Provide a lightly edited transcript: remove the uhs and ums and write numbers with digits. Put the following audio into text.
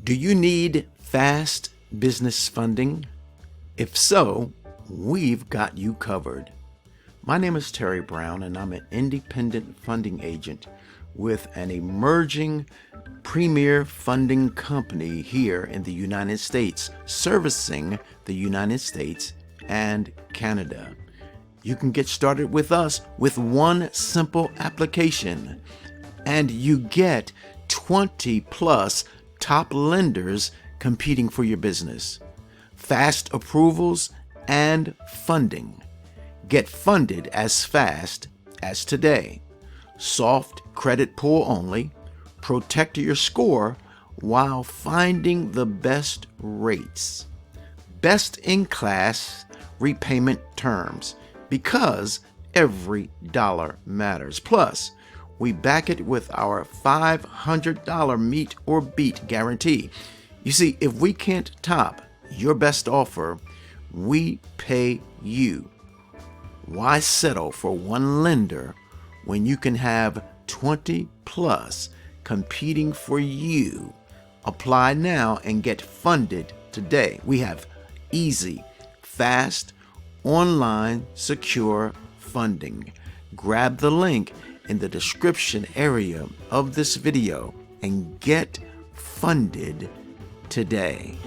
Do you need fast business funding? If so, we've got you covered. My name is Terry Brown, and I'm an independent funding agent with an emerging premier funding company here in the United States, servicing the United States and Canada. You can get started with us with one simple application, and you get 20 plus top lenders competing for your business, fast approvals, and funding. Get funded as fast as today. Soft credit pull only. Protect your score while finding the best rates. Best in class repayment terms, because every dollar matters. Plus, we back it with our $500 meet or beat guarantee. You see, if we can't top your best offer, we pay you. Why settle for one lender when you can have 20 plus competing for you? Apply now and get funded today. We have easy, fast, online, secure funding. Grab the link in the description area of this video and get funded today.